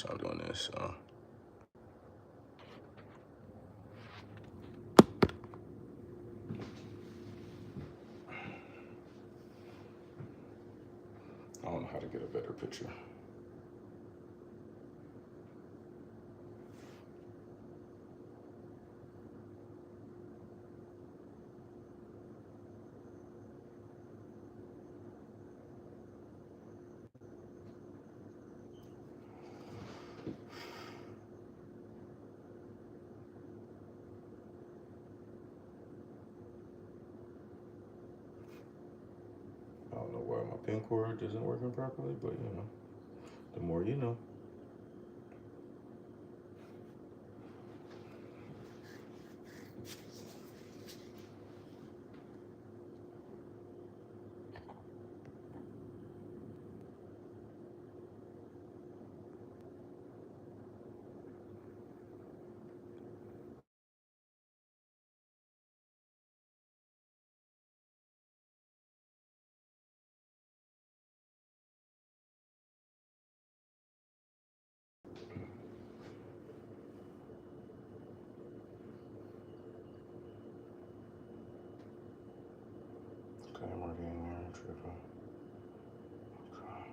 so I'm doing this. So. I don't know how to get a better picture. I don't know why my pin cord isn't working properly, but you know, the more you know. Okay, I'm already in there, tripping. Okay.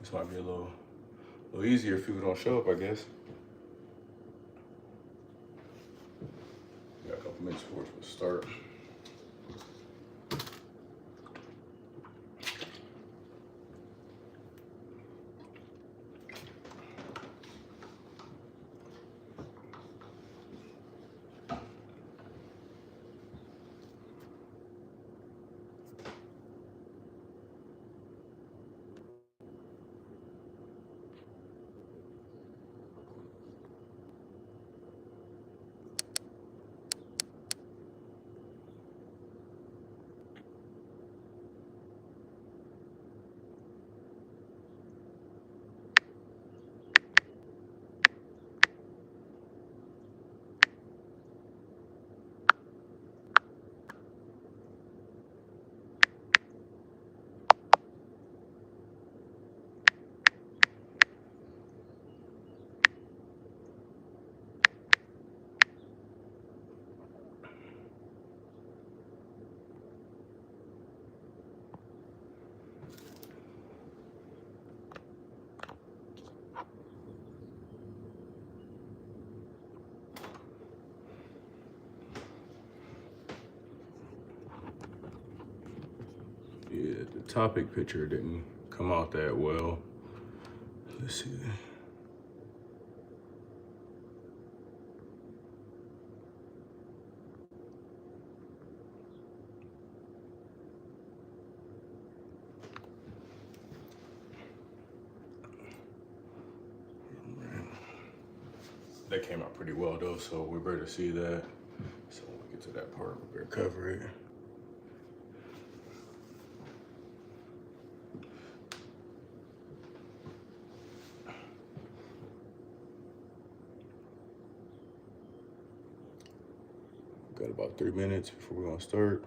This might be a little easier if people don't show up, I guess. Got a couple minutes before we start. Yeah, the topic picture didn't come out that well. Let's see. That came out pretty well though, so we better see that. So when we get to that part, we better cover it. Got about 3 minutes before we're gonna start.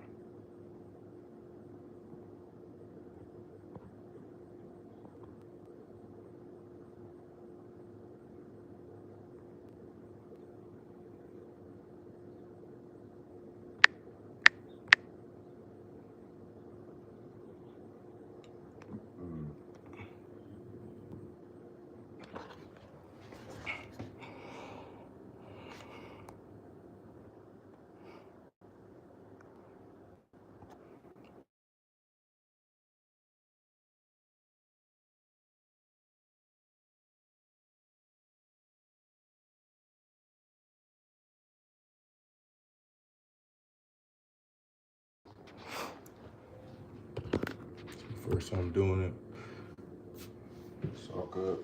First time doing it. It's all good.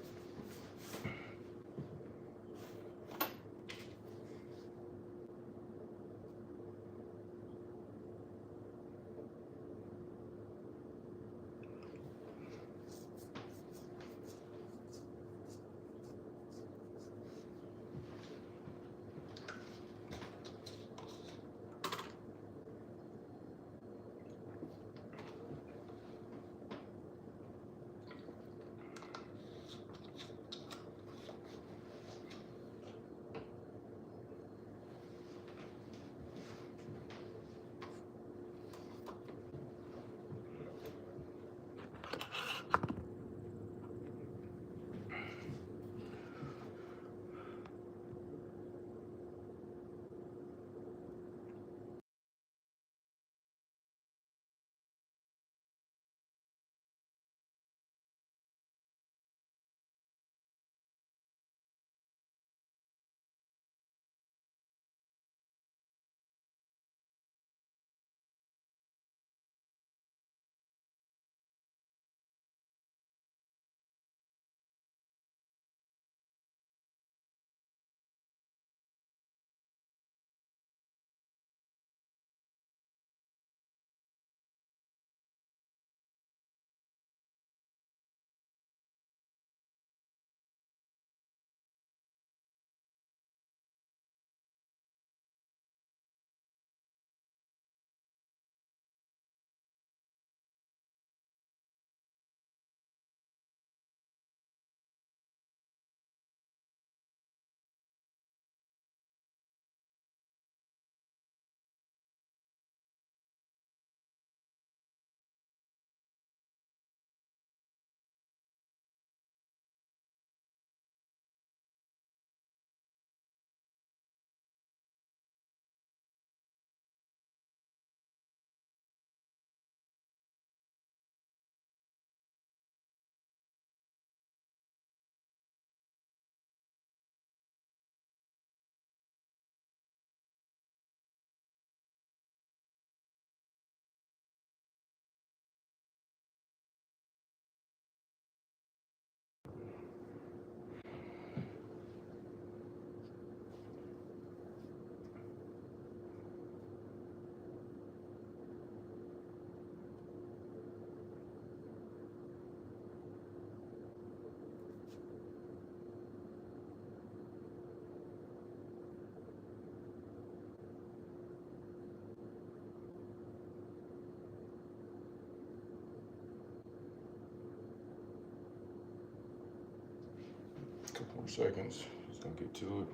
more seconds. Just gonna get to it.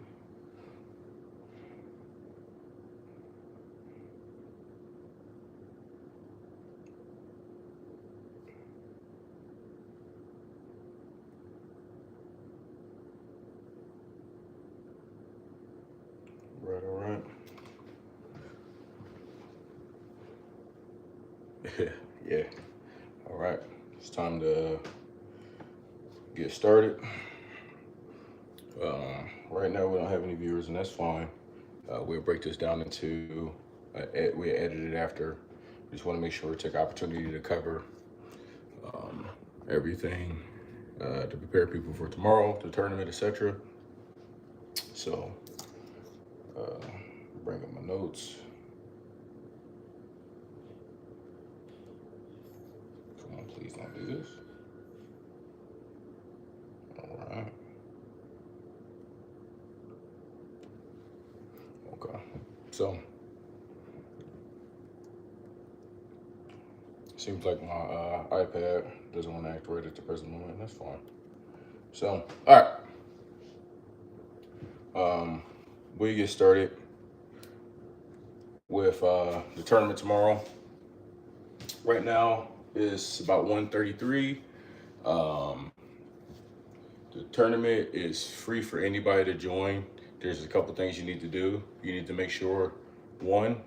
Right, all right. Yeah. All right. It's time to get started. Right now we don't have any viewers, and that's fine. We'll break this down into, we edit it after. We just want to make sure we take opportunity to cover everything to prepare people for tomorrow, the tournament, etc. So, bring up my notes. Come on, please don't do this. All right. Okay. So, seems like my iPad doesn't want to act right at the present moment. That's fine. So, all right. We get started with the tournament tomorrow. Right now it's about 1:33. The tournament is free for anybody to join. There's a couple things you need to do. You need to make sure, one,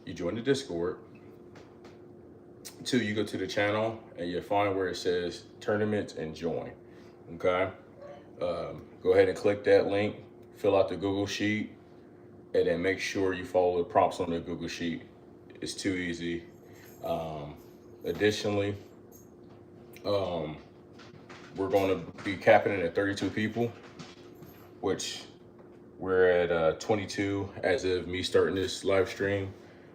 you join the Discord. Two, you go to the channel and you find where it says tournaments and join. Okay. Go ahead and click that link, fill out the Google Sheet, and then make sure you follow the prompts on the Google Sheet. It's too easy. Additionally, we're going to be capping it at 32 people, which we're at 22 as of me starting this live stream.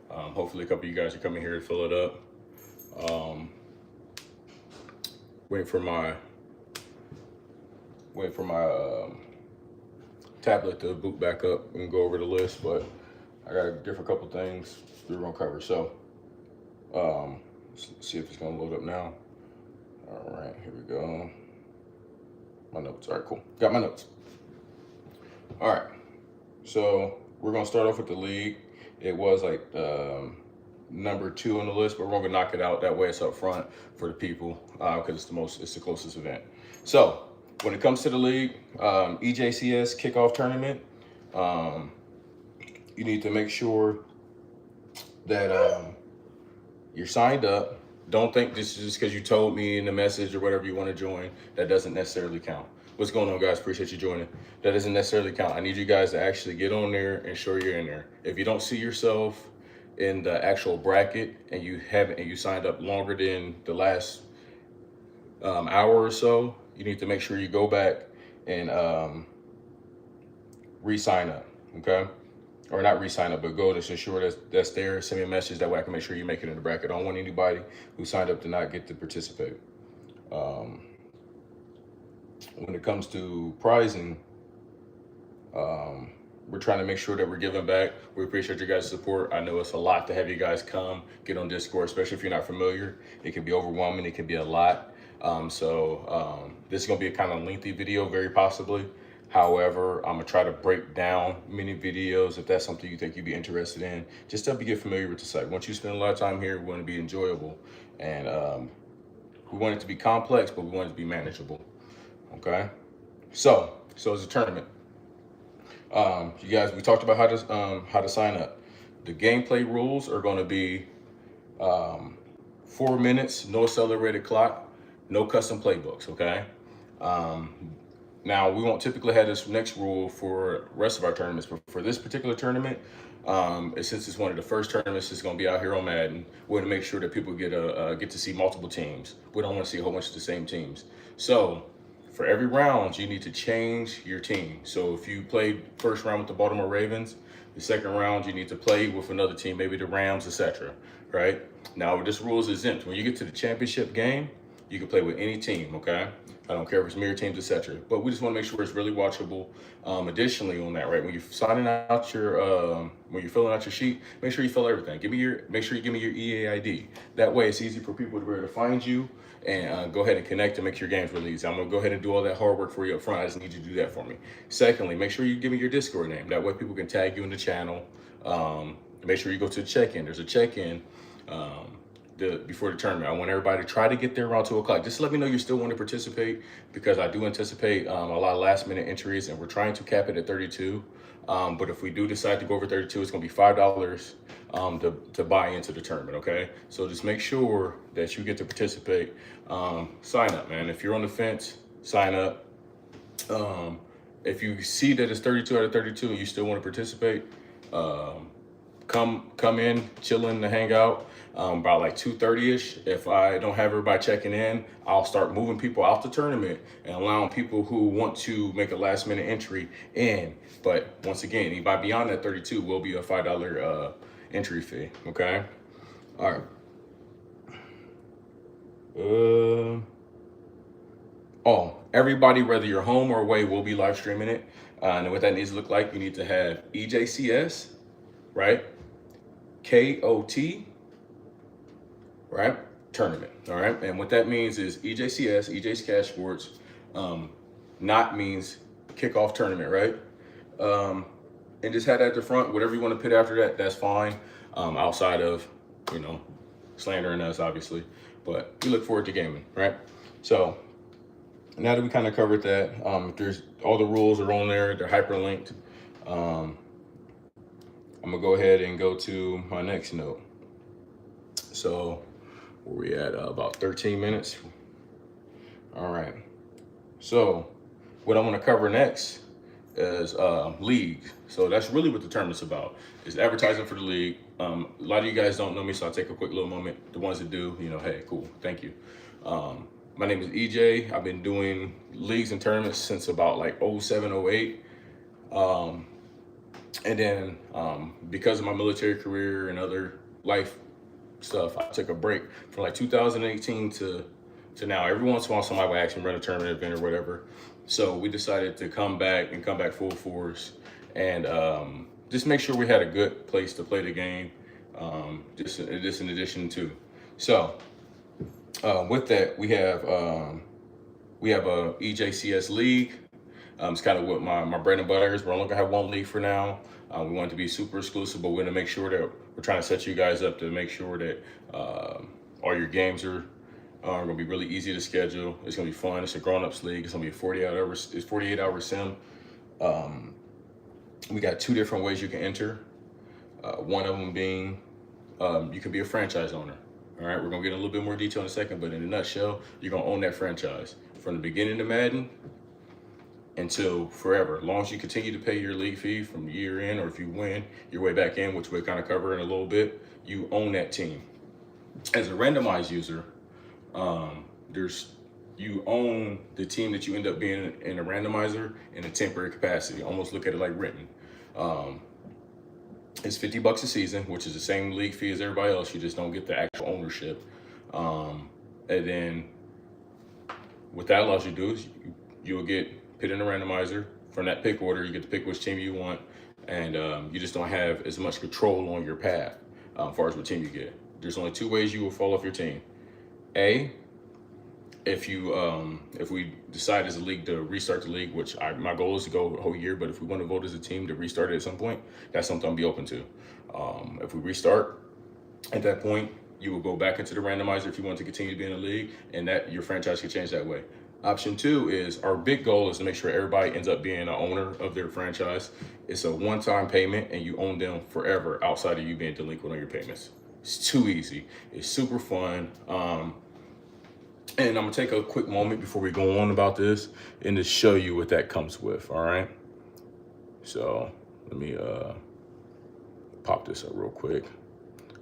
Hopefully a couple of you guys are coming here to fill it up. Waiting for my tablet to boot back up and go over the list, but I got a different couple things we're gonna cover. So let's see if it's gonna load up now. All right, here we go. My notes. All right, cool. Got my notes. All right, so we're gonna start off with the league. It was like number 2 on the list, but we're gonna knock it out. That way it's up front for the people because it's the closest event. So when it comes to the league, EJCS kickoff tournament, you need to make sure that you're signed up. Don't think this is just because you told me in the message or whatever you want to join. That doesn't necessarily count. What's going on, guys? Appreciate you joining. That doesn't necessarily count. I need you guys to actually get on there and show you're in there. If you don't see yourself in the actual bracket and you signed up longer than the last hour or so, you need to make sure you go back and re-sign up, okay? Or not re-sign up, but go to ensure that's there. Send me a message, that way I can make sure you make it in the bracket. I don't want anybody who signed up to not get to participate. When it comes to prizing, we're trying to make sure that we're giving back. We appreciate your guys' support. I know it's a lot to have you guys come, get on Discord, especially if you're not familiar. It can be overwhelming, it can be a lot. This is gonna be a kind of lengthy video, very possibly. However, I'm gonna try to break down many videos if that's something you think you'd be interested in, just to help you get familiar with the site. Once you spend a lot of time here, we want to be enjoyable, and we want it to be complex, but we want it to be manageable. Okay, so it's a tournament. You guys, we talked about how to sign up. The gameplay rules are going to be 4 minutes, no accelerated clock, no custom playbooks. Okay. Now, we won't typically have this next rule for the rest of our tournaments, but for this particular tournament, since it's one of the first tournaments it's going to be out here on Madden, we want to make sure that people get to see multiple teams. We don't want to see a whole bunch of the same teams. So for every round, you need to change your team. So if you played first round with the Baltimore Ravens, the second round you need to play with another team, maybe the Rams, etc. Right? Now, this rule is exempt. When you get to the championship game, You can play with any team, okay? I don't care if it's mirror teams, etc. But we just want to make sure it's really watchable. Additionally, on that, right, when you're signing out your, when you're filling out your sheet, make sure you fill everything. Make sure you give me your EA ID. That way, it's easy for people to be able to find you and go ahead and connect and make your games really easy. I'm gonna go ahead and do all that hard work for you up front. I just need you to do that for me. Secondly, make sure you give me your Discord name. That way, people can tag you in the channel. Make sure you go to the check-in. There's a check-in. Before the tournament. I want everybody to try to get there around 2 o'clock. Just let me know you still want to participate, because I do anticipate a lot of last minute entries, and we're trying to cap it at 32. But if we do decide to go over 32, it's going to be $5 to buy into the tournament, okay? So just make sure that you get to participate. Sign up, man. If you're on the fence, sign up. If you see that it's 32 out of 32 and you still want to participate, come in, chill in, to hang out. About like 2:30ish. If I don't have everybody checking in, I'll start moving people out the tournament and allowing people who want to make a last minute entry in. But once again, anybody beyond that 32 will be a $5 entry fee. Okay. All right. Everybody, whether you're home or away, will be live streaming it. And what that needs to look like, you need to have EJCS, right? KOT. Right? Tournament. All right. And what that means is EJCS, EJ's Cash Sports, not means kickoff tournament, right? And just have that at the front. Whatever you want to put after that, that's fine. Outside of, slandering us, obviously. But we look forward to gaming, right? So now that we kind of covered that, there's all the rules are on there. They're hyperlinked. I'm gonna go ahead and go to my next note. So where we at? About 13 minutes. All right. So what I'm going to cover next is league. So that's really what the tournament's about. Is advertising for the league. A lot of you guys don't know me, so I'll take a quick little moment. The ones that do, hey, cool, thank you. My name is EJ. I've been doing leagues and tournaments since about like 07, 08. And then because of my military career and other life stuff, I took a break from like 2018 to now. Every once in a while somebody will actually run a tournament event or whatever. So we decided to come back full force and just make sure we had a good place to play the game, just in addition to. So with that, we have a EJCS league. It's kind of what my bread and butter is. We're only gonna have one league for now. We want it to be super exclusive, but we're gonna make sure that we're trying to set you guys up to make sure that all your games are gonna be really easy to schedule. It's gonna be fun. It's a grown-ups league. It's gonna be a 48-hour sim. We got 2 different ways you can enter. One of them being you can be a franchise owner. All right, we're gonna get a little bit more detail in a second, but in a nutshell, you're gonna own that franchise from the beginning of Madden until forever. As long as you continue to pay your league fee from year in, or if you win your way back in, which we'll kind of cover in a little bit, you own that team. As a randomized user, you own the team that you end up being in a randomizer in a temporary capacity. Almost look at it like written. It's $50 a season, which is the same league fee as everybody else. You just don't get the actual ownership. And then what that allows you to do is you'll get put in a randomizer. From that pick order, you get to pick which team you want, and you just don't have as much control on your path as far as what team you get. There's only 2 ways you will fall off your team. A, if we decide as a league to restart the league, which my goal is to go a whole year, but if we want to vote as a team to restart it at some point, that's something I'll be open to. If we restart, at that point, you will go back into the randomizer if you want to continue to be in the league, and that your franchise can change that way. Option 2 is, our big goal is to make sure everybody ends up being an owner of their franchise. It's a one-time payment and you own them forever outside of you being delinquent on your payments. It's too easy. It's super fun. And I'm gonna take a quick moment before we go on about this and to show you what that comes with, all right? So let me pop this up real quick.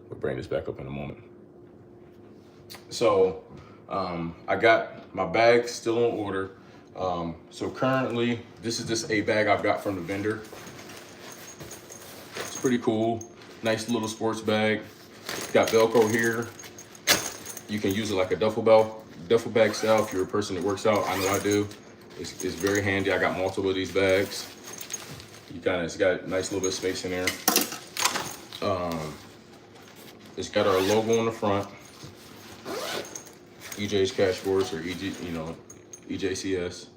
We'll bring this back up in a moment. So I got my bag still on order. So currently, this is just a bag I've got from the vendor. It's pretty cool. Nice little sports bag. It's got Velcro here. You can use it like a duffel bag duffel bag style, if you're a person that works out, I know I do. It's very handy. I got multiple of these bags. It's got a nice little bit of space in there. It's got our logo on the front, EJ's Cash Force or EJCS.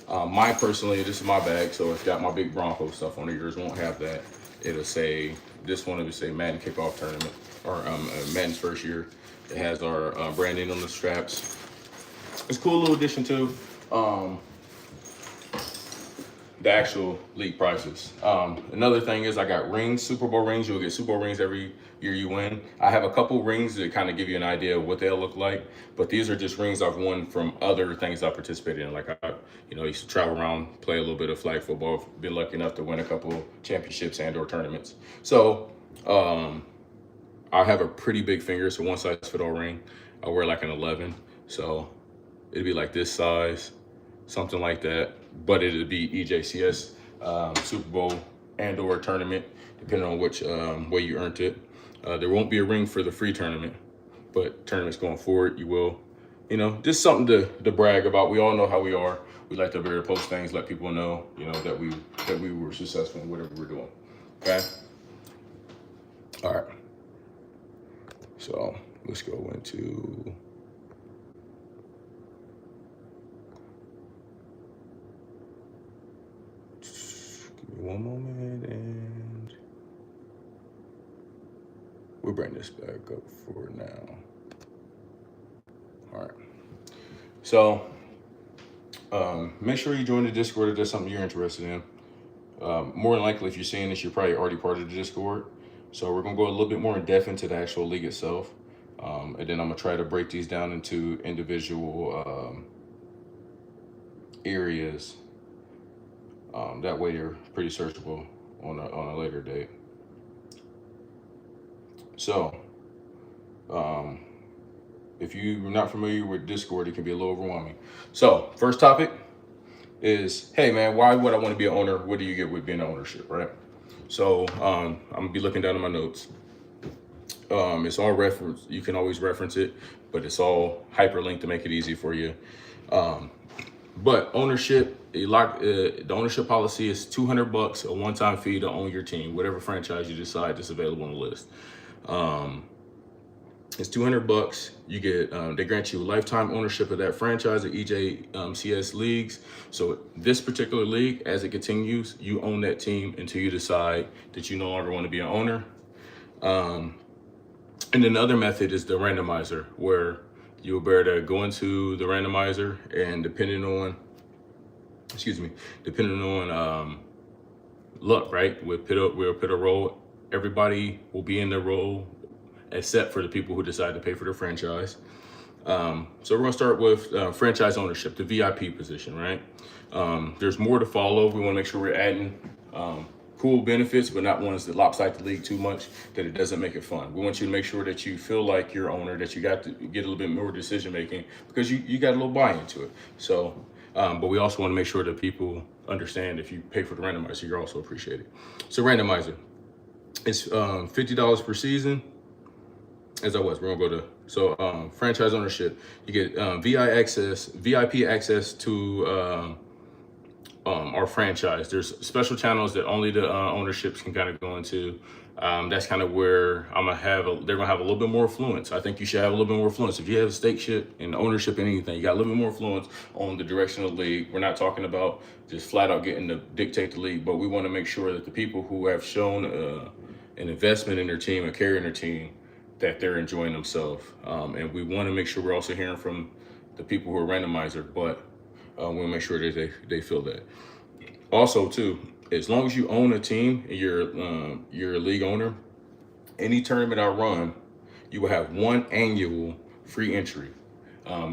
Mine personally, this is my bag, so it's got my big Bronco stuff on it. Yours won't have that. It'll say, this one, it would say Madden Kickoff Tournament, or Madden's first year. It has our branding on the straps. It's a cool little addition too. The actual league prices. Another thing is I got rings, Super Bowl rings. You'll get Super Bowl rings every year you win. I have a couple rings that kind of give you an idea of what they'll look like, but these are just rings I've won from other things I participated in. Like I used to travel around, play a little bit of flag football, been lucky enough to win a couple championships and/or tournaments. So I have a pretty big finger, so one size fit all ring. I wear like an 11, so it'd be like this size, something like that. But it'd be EJCS Super Bowl and/or tournament, depending on which way you earned it. There won't be a ring for the free tournament, but tournaments going forward, you will. Just something to brag about. We all know how we are. We like to be able to post things, let people know, that we were successful in whatever we're doing. Okay. All right. So let's go into. Give me one moment, and we'll bring this back up for now. All right. So make sure you join the Discord if there's something you're interested in. More than likely, if you're seeing this, you're probably already part of the Discord. So we're gonna go a little bit more in depth into the actual league itself. And then I'm gonna try to break these down into individual areas. That way they're pretty searchable on a later date. So if you're not familiar with Discord, it can be a little overwhelming. So first topic is, hey man, why would I want to be an owner? What do you get with being an ownership, right? So I'm gonna be looking down at my notes. It's all reference. You can always reference it, but it's all hyperlinked to make it easy for you. But ownership, the ownership policy is $200, a one-time fee to own your team, whatever franchise you decide that's available on the list. It's $200. You get they grant you lifetime ownership of that franchise or EJCS leagues. So this particular league, as it continues, you own that team until you decide that you no longer want to be an owner. And then the other method is the randomizer, where you'll be able to go into the randomizer, and depending on luck, right? We'll put a roll. Everybody will be in their role, except for the people who decide to pay for their franchise. So we're gonna start with franchise ownership, the VIP position, right? There's more to follow. We wanna make sure we're adding cool benefits, but not ones that lopside the league too much, that it doesn't make it fun. We want you to make sure that you feel like you're owner, that you got to get a little bit more decision making, because you got a little buy into it. So, but we also want to make sure that people understand if you pay for the randomizer, you're also appreciated. So randomizer, it's $50 per season. As I was, we're gonna go to franchise ownership. You get VIP access to our franchise. There's special channels that only the ownerships can kind of go into. That's kind of where they're gonna have a little bit more influence. I think you should have a little bit more influence. If you have a stakeship and ownership in anything, you got a little bit more influence on the direction of the league. We're not talking about just flat out getting to dictate the league, but we want to make sure that the people who have shown an investment in their team and carrying their team, that they're enjoying themselves. And we want to make sure we're also hearing from the people who are randomizer, but we want to make sure that they feel that. Also, too, as long as you own a team and you're a league owner, any tournament I run, you will have one annual free entry,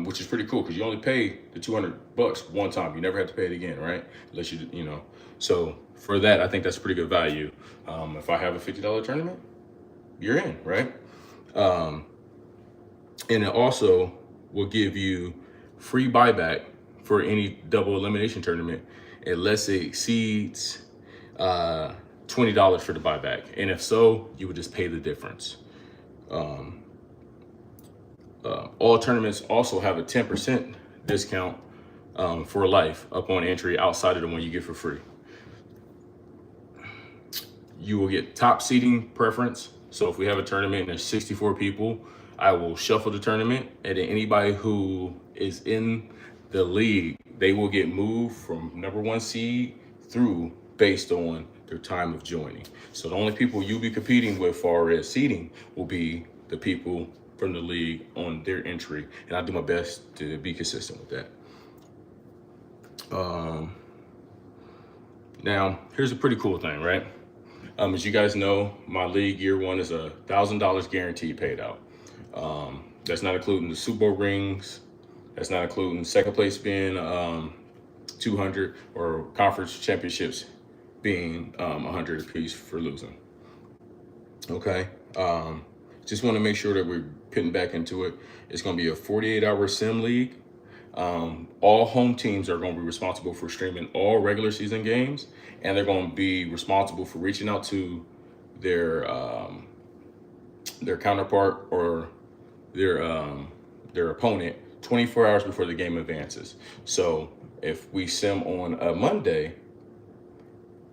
which is pretty cool because you only pay the $200 one time. You never have to pay it again, right? Unless you. So for that, I think that's pretty good value. If I have a $50 tournament, you're in, right? And it also will give you free buyback for any double elimination tournament unless it exceeds $20 for the buyback. And if so, you would just pay the difference. All tournaments also have a 10% discount for life upon entry outside of the one you get for free. You will get top seating preference. So if we have a tournament and there's 64 people, I will shuffle the tournament, and then anybody who is in the league, they will get moved from #1 seed through based on their time of joining. So the only people you'll be competing with far as seeding will be the people from the league on their entry, and I do my best to be consistent with that. Now, here's a pretty cool thing, right? As you guys know, my league year one is $1,000 guaranteed paid out. That's not including the Super Bowl rings. That's not including second place being 200 or conference championships being 100 apiece for losing. Okay. Just want to make sure that we're getting back into it. It's going to be a 48-hour sim league. All home teams are going to be responsible for streaming all regular season games, and they're going to be responsible for reaching out to their counterpart or their opponent 24 hours before the game advances. So if we sim on a Monday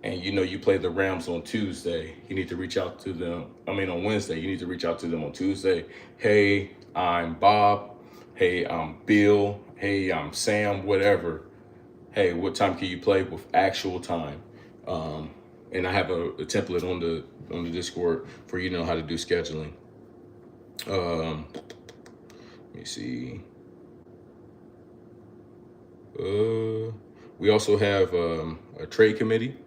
and you play the Rams on Tuesday, you need to reach out to them. On Wednesday, you need to reach out to them on Tuesday. Hey, I'm Bob. Hey, I'm Bill. Hey, I'm Sam, whatever. Hey, what time can you play with actual time? And I have a template on the Discord for you to know how to do scheduling. Let me see. We also have a trade committee.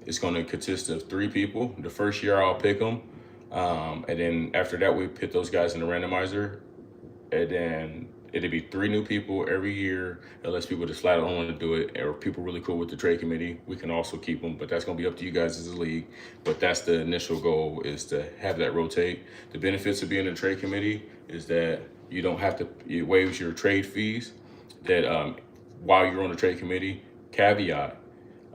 It's going to consist of 3 people. The first year I'll pick them. And then after that, we put those guys in the randomizer. And then it'll be 3 new people every year, unless people just flat out don't want to do it, or people really cool with the trade committee. We can also keep them, but that's going to be up to you guys as a league. But that's the initial goal, is to have that rotate. The benefits of being in a trade committee is that you don't have to, it waives your trade fees. That while you're on the trade committee, caveat,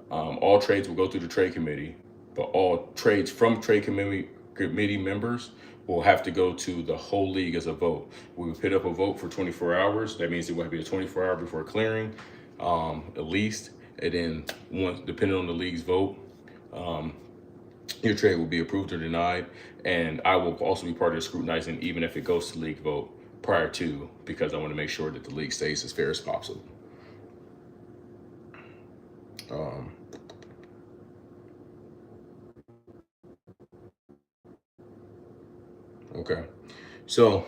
all trades will go through the trade committee, but all trades from trade committee members will have to go to the whole league as a vote. We will put up a vote for 24 hours. That means it will be a 24-hour before clearing, at least. And then once, depending on the league's vote, your trade will be approved or denied. And I will also be part of the scrutinizing, even if it goes to league vote prior to, because I want to make sure that the league stays as fair as possible. Okay, so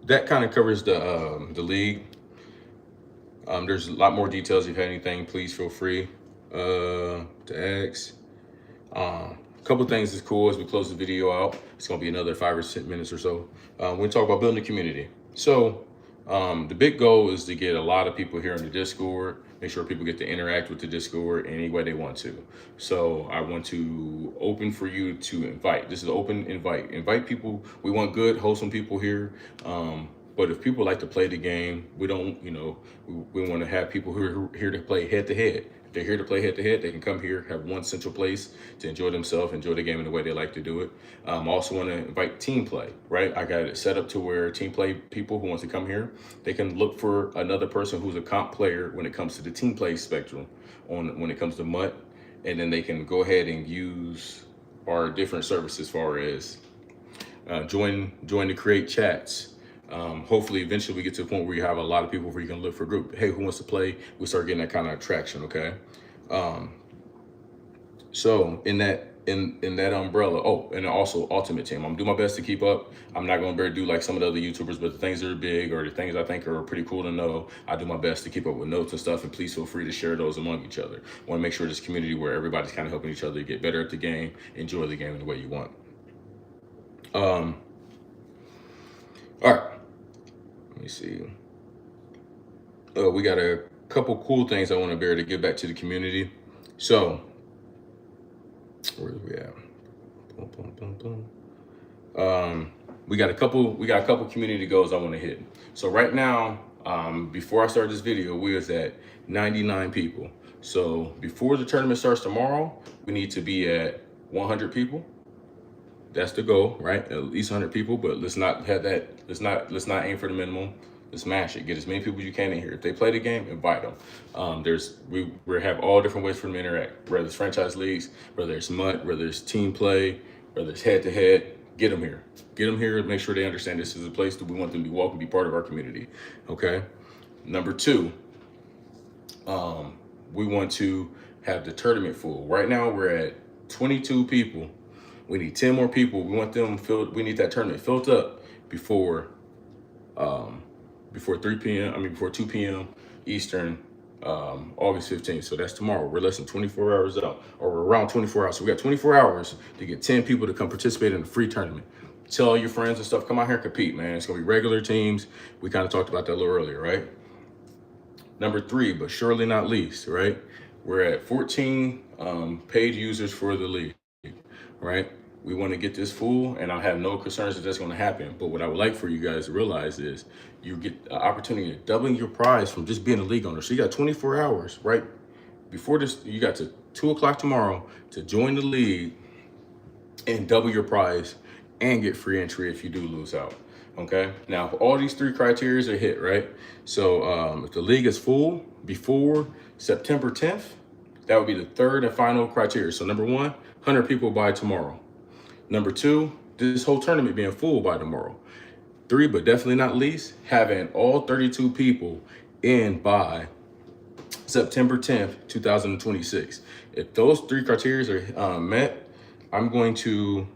that kind of covers the league. There's a lot more details. If you have anything, please feel free to ask. A couple of things is cool as we close the video out. It's gonna be another 5 or 6 minutes or so. We talk about building a community. So the big goal is to get a lot of people here on the Discord. Make sure people get to interact with the Discord any way they want to. So I want to open for you to invite. This is open invite. Invite people. We want good, wholesome people here. But if people like to play the game, we don't, we want to have people who are here to play head to head. If they're here to play head to head, they can come here, have one central place to enjoy themselves, enjoy the game in the way they like to do it. I also want to invite team play, right? I got it set up to where team play people who want to come here, they can look for another person who's a comp player when it comes to the team play spectrum when it comes to MUT, and then they can go ahead and use our different services as far as join to create chats. Hopefully eventually we get to a point where you have a lot of people where you can look for a group. Hey, who wants to play? We start getting that kind of traction, okay? So in that umbrella, and also Ultimate Team. I'm gonna do my best to keep up. I'm not gonna do like some of the other YouTubers, but the things that are big or the things I think are pretty cool to know, I do my best to keep up with notes and stuff, and please feel free to share those among each other. I wanna make sure this community where everybody's kind of helping each other get better at the game, enjoy the game in the way you want. All right. Let me see. We got a couple cool things I want to bear to give back to the community. So, where are we at? Boom, boom, boom, boom. We got a couple community goals I want to hit. So right now, before I start this video, we was at 99 people. So before the tournament starts tomorrow, we need to be at 100 people. That's the goal, right? At least 100 people, but let's not have that. Let's not aim for the minimum. Let's smash it. Get as many people as you can in here. If they play the game, invite them. We have all different ways for them to interact. Whether it's franchise leagues, whether it's MUT, whether it's team play, whether it's head to head. Get them here. Get them here. Make sure they understand this is a place that we want them to be welcome, be part of our community. Okay. Number 2, we want to have the tournament full. Right now we're at 22 people. We need 10 more people. We want them filled. We need that tournament filled up before 3 p.m. Before 2 p.m. Eastern, August 15th. So that's tomorrow. We're less than 24 hours out, or we're around 24 hours. So we got 24 hours to get 10 people to come participate in a free tournament. Tell all your friends and stuff, come out here and compete, man. It's gonna be regular teams. We kind of talked about that a little earlier, right? Number 3, but surely not least, right? We're at 14 paid users for the league, right? We want to get this full, and I have no concerns that that's going to happen. But what I would like for you guys to realize is you get an opportunity to double your prize from just being a league owner. So you got 24 hours, right? Before this, you got to 2 o'clock tomorrow to join the league and double your prize and get free entry if you do lose out. Okay. Now, if all these 3 criteria are hit, right? So if the league is full before September 10th, that would be the 3rd and final criteria. So number 1, 100 people by tomorrow. Number 2, this whole tournament being full by tomorrow. 3, but definitely not least, having all 32 people in by September 10th, 2026. If those 3 criteria are met, I'm going to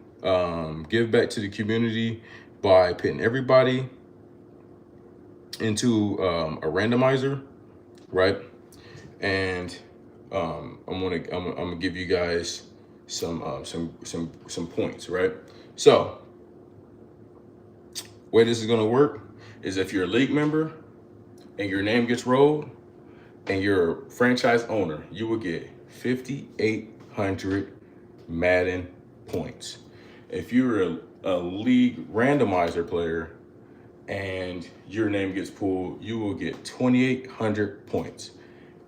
give back to the community by putting everybody into a randomizer, right? And I'm gonna give you guys some points, right? So, way this is gonna work is if you're a league member and your name gets rolled and you're a franchise owner, you will get 5,800 Madden points. If you're a league randomizer player and your name gets pulled, you will get 2,800 points.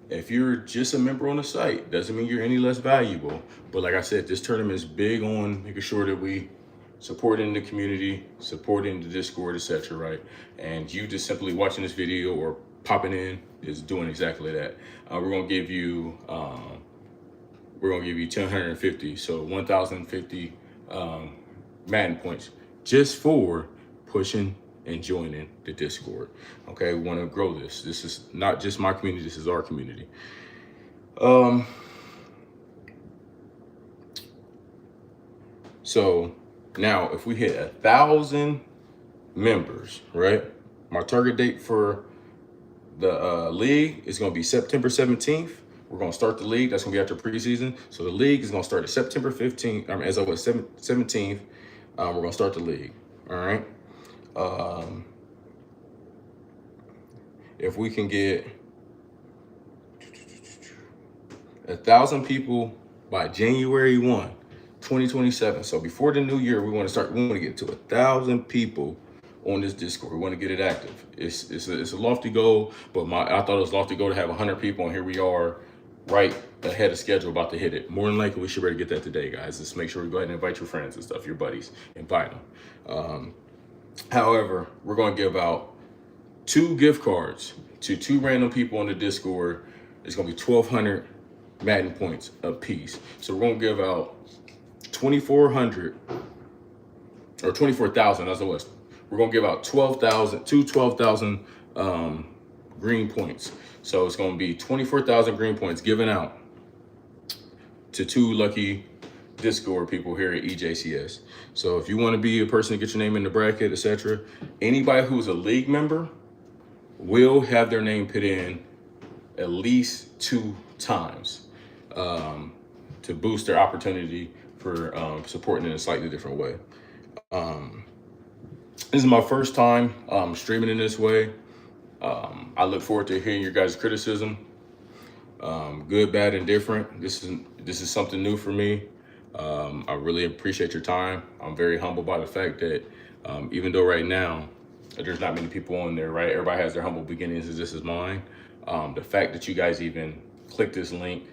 If you're just a member on the site, doesn't mean you're any less valuable. But like I said, this tournament is big on making sure that we supporting the community, supporting the Discord, etc. Right? And you just simply watching this video or popping in is doing exactly that. We're gonna give you 250, so 1,050 Madden points just for pushing and joining the Discord. Okay, we want to grow this. This is not just my community, this is our community. So now if we hit 1,000 members, right? My target date for the league is going to be September 17th. We're going to start the league. That's going to be after preseason. So the league is going to start at September 15th. 17th. We're going to start the league. All right. If we can get 1,000 people by January 1, 2027. So before the new year, we want to get to 1,000 people on this Discord. We want to get it active. It's a lofty goal, but I thought it was lofty goal to have 100 people, and here we are right ahead of schedule, about to hit it. More than likely, we should ready to get that today, guys. Just make sure we go ahead and invite your friends and stuff, your buddies, invite them. However, we're going to give out 2 gift cards to 2 random people on the Discord. It's going to be 1,200 Madden points a piece. So we're going to give out 2,400 or 24,000 as it was. We're going to give out 12,000 green points. So it's going to be 24,000 green points given out to 2 lucky Discord people here at EJCS. So if you want to be a person to get your name in the bracket, etc., anybody who's a league member will have their name put in at least 2 times to boost their opportunity for supporting in a slightly different way. This is my first time streaming in this way. I look forward to hearing your guys' criticism, good, bad, and different. This is something new for me. I really appreciate your time. I'm very humbled by the fact that even though right now there's not many people on there, right? Everybody has their humble beginnings as this is mine. The fact that you guys even clicked this link,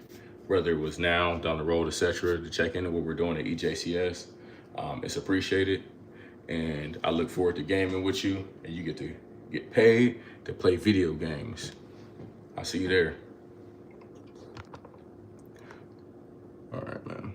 whether it was now, down the road, etc., to check into what we're doing at EJCS, It's appreciated, and I look forward to gaming with you, and you get to get paid to play video games. I'll see you there. All right, man.